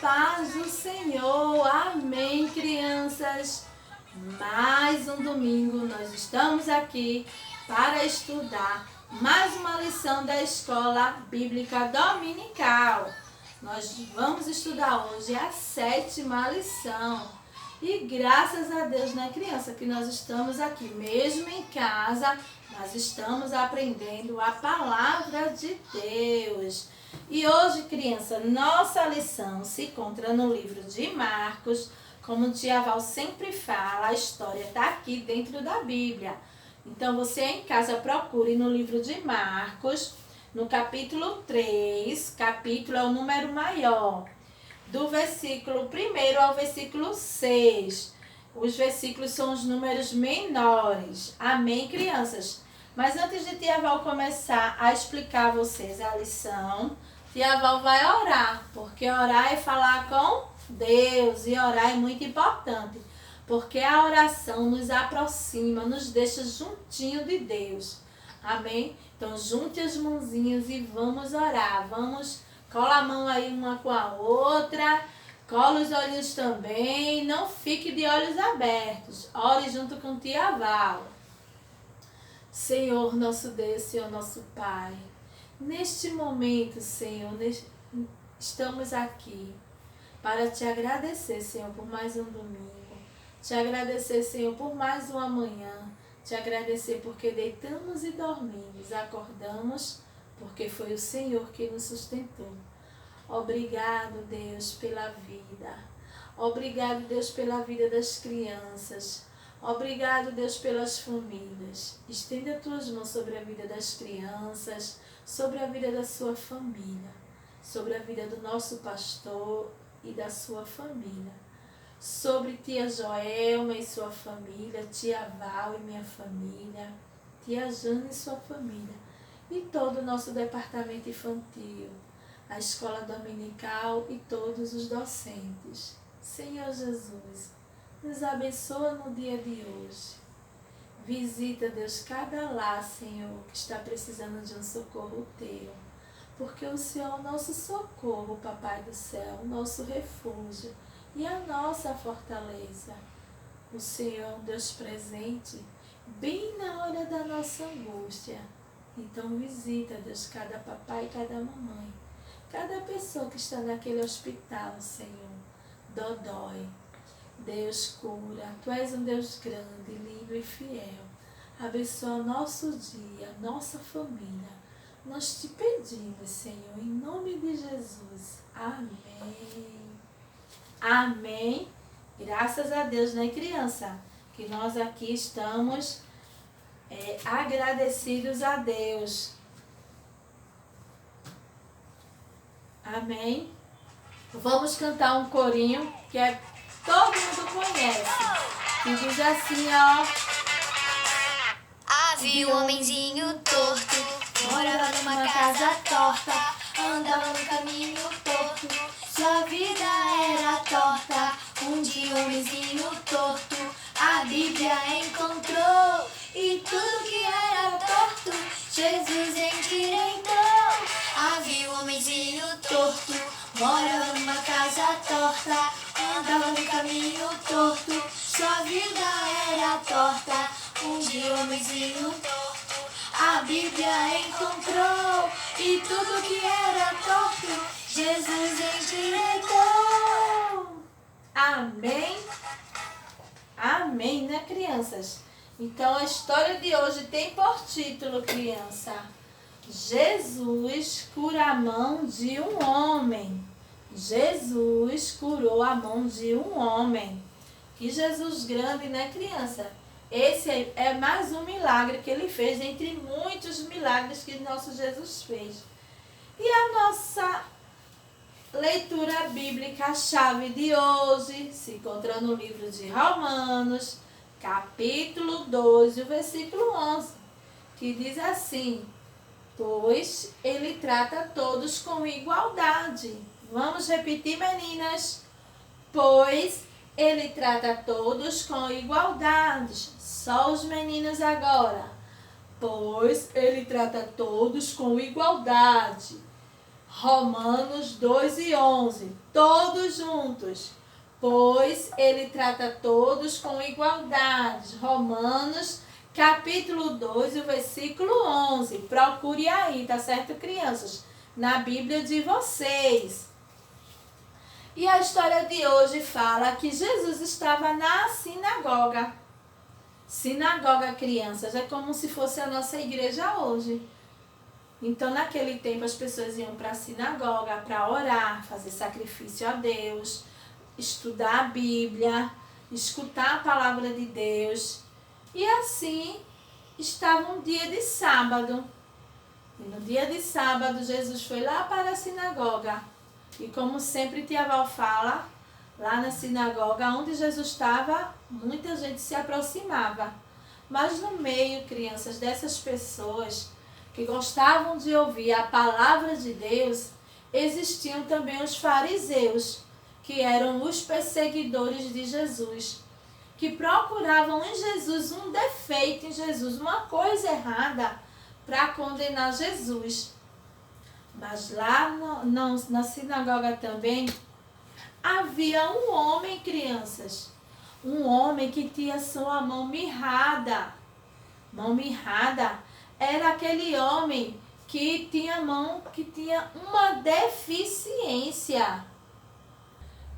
paz do Senhor, amém, crianças. Mais um domingo nós estamos aqui para estudar mais uma lição da Escola Bíblica Dominical. Nós vamos estudar hoje a 7ª lição. E graças a Deus, né, criança, que nós estamos aqui, mesmo em casa, nós estamos aprendendo a palavra de Deus. E hoje, criança, nossa lição se encontra no livro de Marcos. Como tia Val sempre fala, a história está aqui dentro da Bíblia. Então, você em casa procure no livro de Marcos, no capítulo 3, capítulo é o número maior, do versículo 1 ao versículo 6. Os versículos são os números menores. Amém, crianças? Mas antes de tia Val começar a explicar a vocês a lição, tia Val vai orar, porque orar é falar com Deus e orar é muito importante, porque a oração nos aproxima, nos deixa juntinho de Deus. Amém? Então junte as mãozinhas e vamos orar. Cola a mão aí uma com a outra, cola os olhos também, não fique de olhos abertos. Ore junto com tia Val. Senhor nosso Deus, Senhor nosso Pai, neste momento, Senhor, estamos aqui para te agradecer, Senhor, por mais um domingo. Te agradecer, Senhor, por mais uma manhã. Te agradecer porque deitamos e dormimos, acordamos, porque foi o Senhor que nos sustentou. Obrigado, Deus, pela vida. Obrigado, Deus, pela vida das crianças. Obrigado, Deus, pelas famílias. Estenda as tuas mãos sobre a vida das crianças, sobre a vida da sua família, sobre a vida do nosso pastor e da sua família, sobre tia Joelma e sua família, tia Val e minha família, tia Jana e sua família, e todo o nosso departamento infantil, a escola dominical e todos os docentes. Senhor Jesus, nos abençoa no dia de hoje. Visita, Deus, cada lar, Senhor, que está precisando de um socorro teu. Porque o Senhor é o nosso socorro, Papai do céu, o nosso refúgio e a nossa fortaleza. O Senhor é um Deus presente, bem na hora da nossa angústia. Então visita, Deus, cada papai e cada mamãe, cada pessoa que está naquele hospital, Senhor. Dodói. Deus cura, Tu és um Deus grande, lindo e fiel. Abençoa nosso dia, nossa família. Nós te pedimos, Senhor, em nome de Jesus. Amém. Amém. Graças a Deus, né, criança? Que nós aqui estamos agradecidos a Deus. Amém. Vamos cantar um corinho que todo mundo conhece. Que diz assim, ó. Havia um homenzinho torto, morava numa casa torta, andava no caminho torto, sua vida era torta. Um dia um homenzinho torto a Bíblia encontrou, e tudo que era torto Jesus endireitou. Havia um homenzinho torto, morava numa casa torta, andava no caminho torto, sua vida era torta. Um dia um homenzinho torto a Bíblia encontrou, e tudo que era torto Jesus endireitou. Amém? Amém, né, crianças? Então, a história de hoje tem por título, criança, Jesus cura a mão de um homem. Jesus curou a mão de um homem. Que Jesus grande, né, criança? Esse é mais um milagre que ele fez, entre muitos milagres que nosso Jesus fez. E a nossa leitura bíblica, a chave de hoje, se encontra no livro de Romanos, capítulo 12, o versículo 11, que diz assim: pois ele trata todos com igualdade. Vamos repetir, meninas? Pois ele trata todos com igualdade. Só os meninos agora. Pois ele trata todos com igualdade. Romanos 2:11, todos juntos. Pois ele trata todos com igualdade. Romanos capítulo 2, o versículo 11. Procure aí, tá certo, crianças? Na Bíblia de vocês. E a história de hoje fala que Jesus estava na sinagoga. Sinagoga, crianças, é como se fosse a nossa igreja hoje. Então, naquele tempo, as pessoas iam para a sinagoga para orar, fazer sacrifício a Deus, estudar a Bíblia, escutar a palavra de Deus. E assim, estava um dia de sábado. E no dia de sábado, Jesus foi lá para a sinagoga. E como sempre Tia Val fala, lá na sinagoga, onde Jesus estava, muita gente se aproximava. Mas no meio, crianças, dessas pessoas que gostavam de ouvir a palavra de Deus, existiam também os fariseus, que eram os perseguidores de Jesus, que procuravam em Jesus um defeito em Jesus, uma coisa errada para condenar Jesus. Mas lá na sinagoga também havia um homem, crianças, um homem que tinha sua mão mirrada. Mão mirrada era aquele homem que tinha uma deficiência.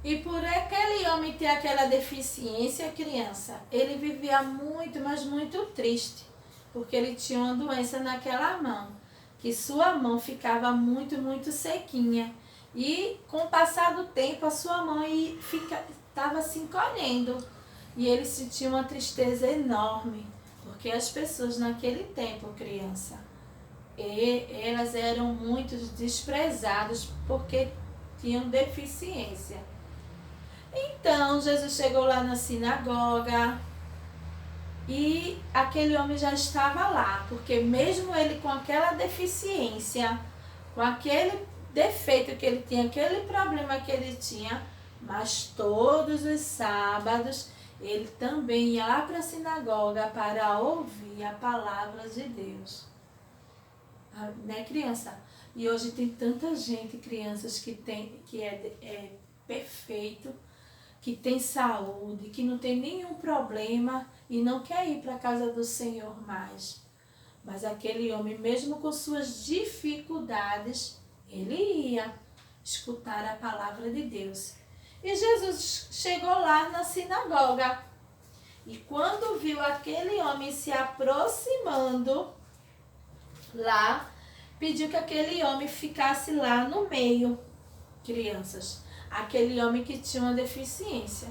E por aquele homem ter aquela deficiência, criança, ele vivia muito, mas muito triste, porque ele tinha uma doença naquela mão, que sua mão ficava muito, muito sequinha. E com o passar do tempo, a sua mão estava se encolhendo. E ele sentia uma tristeza enorme, porque as pessoas naquele tempo, criança, elas eram muito desprezadas porque tinham deficiência. Então, Jesus chegou lá na sinagoga e aquele homem já estava lá, porque mesmo ele com aquela deficiência, com aquele defeito que ele tinha, aquele problema que ele tinha, mas todos os sábados ele também ia lá para a sinagoga para ouvir a palavra de Deus. Né, criança? E hoje tem tanta gente, crianças, que é perfeito, que tem saúde, que não tem nenhum problema e não quer ir para a casa do Senhor mais. Mas aquele homem, mesmo com suas dificuldades, ele ia escutar a palavra de Deus. E Jesus chegou lá na sinagoga. E quando viu aquele homem se aproximando lá, pediu que aquele homem ficasse lá no meio, crianças. Aquele homem que tinha uma deficiência.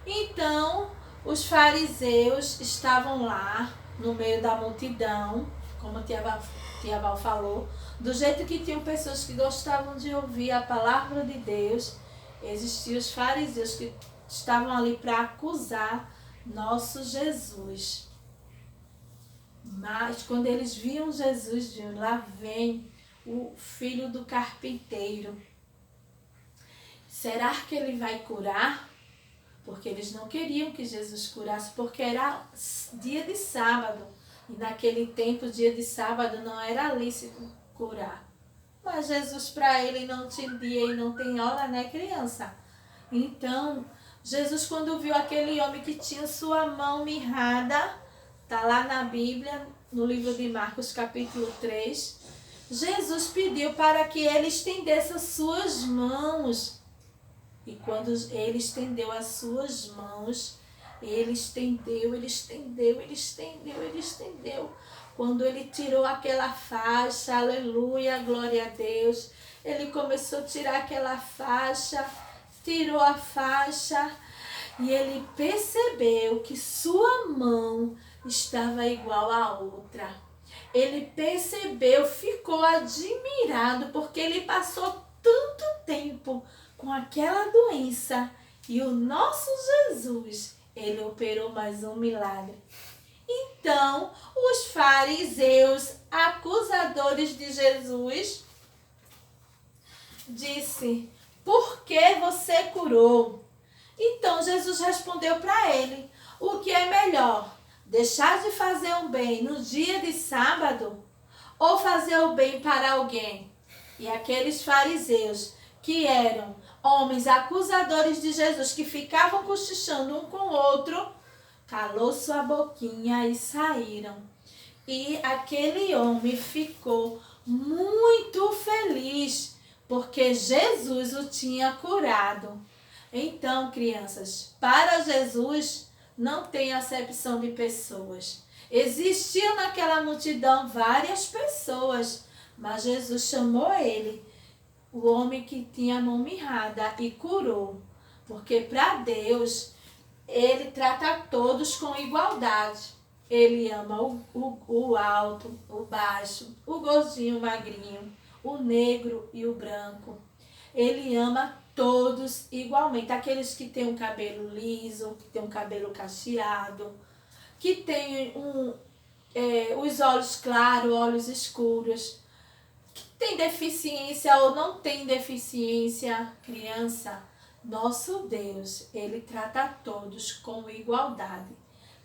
Então, os fariseus estavam lá no meio da multidão, como a Tia Val falou, do jeito que tinham pessoas que gostavam de ouvir a palavra de Deus, existiam os fariseus que estavam ali para acusar nosso Jesus. Mas quando eles viam Jesus, viam, lá vem o filho do carpinteiro. Será que ele vai curar? Porque eles não queriam que Jesus curasse, porque era dia de sábado. E naquele tempo, dia de sábado, não era lícito curar. Mas Jesus, para ele, não tinha dia e não tem hora, né, criança? Então, Jesus, quando viu aquele homem que tinha sua mão mirrada, tá lá na Bíblia, no livro de Marcos, capítulo 3, Jesus pediu para que ele estendesse as suas mãos. E quando ele estendeu as suas mãos, ele estendeu. Quando ele tirou aquela faixa, aleluia, glória a Deus, ele começou a tirar aquela faixa, tirou a faixa e ele percebeu que sua mão estava igual à outra. Ele percebeu, ficou admirado, porque ele passou tanto tempo com aquela doença e o nosso Jesus, ele operou mais um milagre. Então, os fariseus, acusadores de Jesus, disse: por que você curou? Então, Jesus respondeu para ele: o que é melhor, deixar de fazer o bem no dia de sábado ou fazer o bem para alguém? E aqueles fariseus que eram homens acusadores de Jesus, que ficavam cochichando um com o outro, calou sua boquinha e saíram. E aquele homem ficou muito feliz, porque Jesus o tinha curado. Então, crianças, para Jesus não tem acepção de pessoas. Existiam naquela multidão várias pessoas, mas Jesus chamou ele, o homem que tinha a mão mirrada, e curou. Porque para Deus, ele trata todos com igualdade. Ele ama o alto, o baixo, o gordinho, o magrinho, o negro e o branco. Ele ama todos igualmente. Aqueles que têm um cabelo liso, que têm um cabelo cacheado, que têm os olhos claros, olhos escuros, que tem deficiência ou não tem deficiência. Criança, nosso Deus, ele trata todos com igualdade.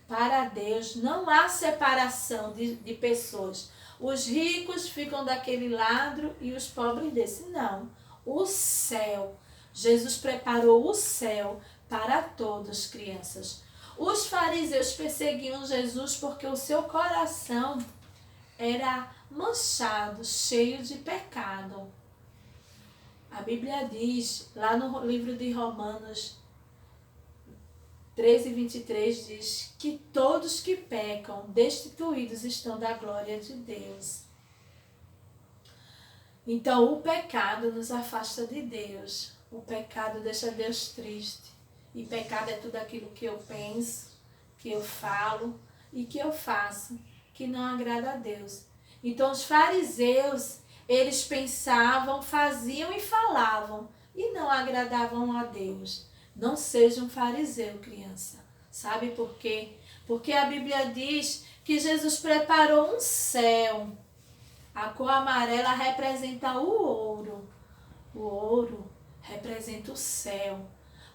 Para Deus não há separação de pessoas. Os ricos ficam daquele lado e os pobres desse. Não. O céu. Jesus preparou o céu para todos, crianças. Os fariseus perseguiam Jesus porque o seu coração era manchado, cheio de pecado. A Bíblia diz, lá no livro de Romanos 13:23, diz que todos que pecam, destituídos estão da glória de Deus. Então, o pecado nos afasta de Deus. O pecado deixa Deus triste. E pecado é tudo aquilo que eu penso, que eu falo e que eu faço, que não agrada a Deus. Então, os fariseus, eles pensavam, faziam e falavam e não agradavam a Deus. Não seja um fariseu, criança. Sabe por quê? Porque a Bíblia diz que Jesus preparou um céu. A cor amarela representa o ouro. O ouro representa o céu.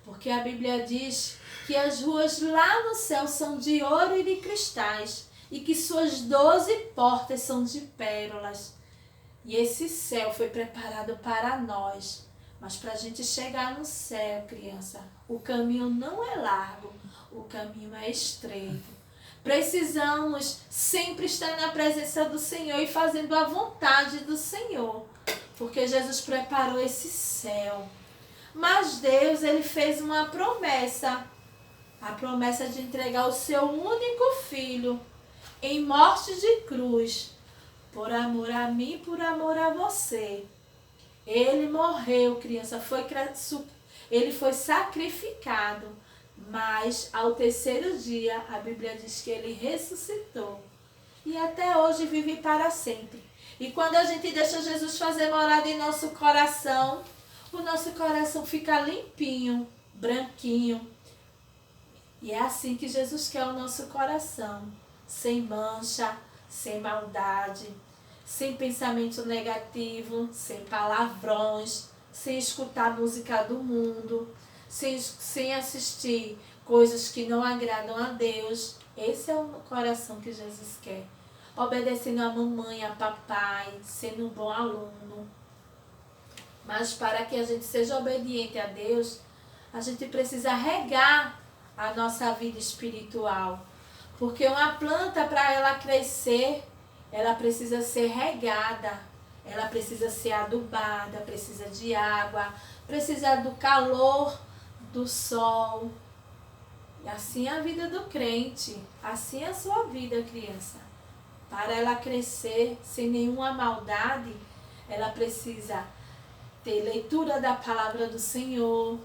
Porque a Bíblia diz que as ruas lá no céu são de ouro e de cristais. E que suas 12 portas são de pérolas. E esse céu foi preparado para nós. Mas para a gente chegar no céu, criança, o caminho não é largo, o caminho é estreito. Precisamos sempre estar na presença do Senhor e fazendo a vontade do Senhor, porque Jesus preparou esse céu. Mas Deus, ele fez uma promessa, a promessa de entregar o seu único filho em morte de cruz, por amor a mim, por amor a você. Ele morreu, criança, ele foi sacrificado, mas ao terceiro dia a Bíblia diz que ele ressuscitou e até hoje vive para sempre. E quando a gente deixa Jesus fazer morada em nosso coração, o nosso coração fica limpinho, branquinho. E é assim que Jesus quer o nosso coração, sem mancha, sem maldade, sem pensamento negativo, sem palavrões, sem escutar música do mundo, sem assistir coisas que não agradam a Deus. Esse é o coração que Jesus quer. Obedecendo a mamãe, a papai, sendo um bom aluno. Mas para que a gente seja obediente a Deus, a gente precisa regar a nossa vida espiritual. Porque uma planta, para ela crescer, ela precisa ser regada, ela precisa ser adubada, precisa de água, precisa do calor do sol. E assim é a vida do crente, assim é a sua vida, criança. Para ela crescer sem nenhuma maldade, ela precisa ter leitura da palavra do Senhor,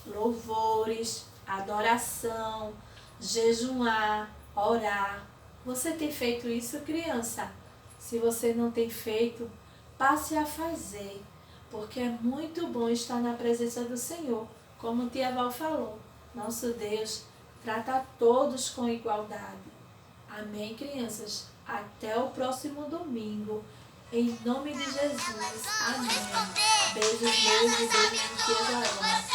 louvores, adoração, jejuar, orar. Você tem feito isso, criança? Se você não tem feito, passe a fazer, porque é muito bom estar na presença do Senhor. Como o tia Val falou, nosso Deus trata todos com igualdade. Amém, crianças? Até o próximo domingo. Em nome de Jesus. Amém. Beijos meus e beijos de tia Joana.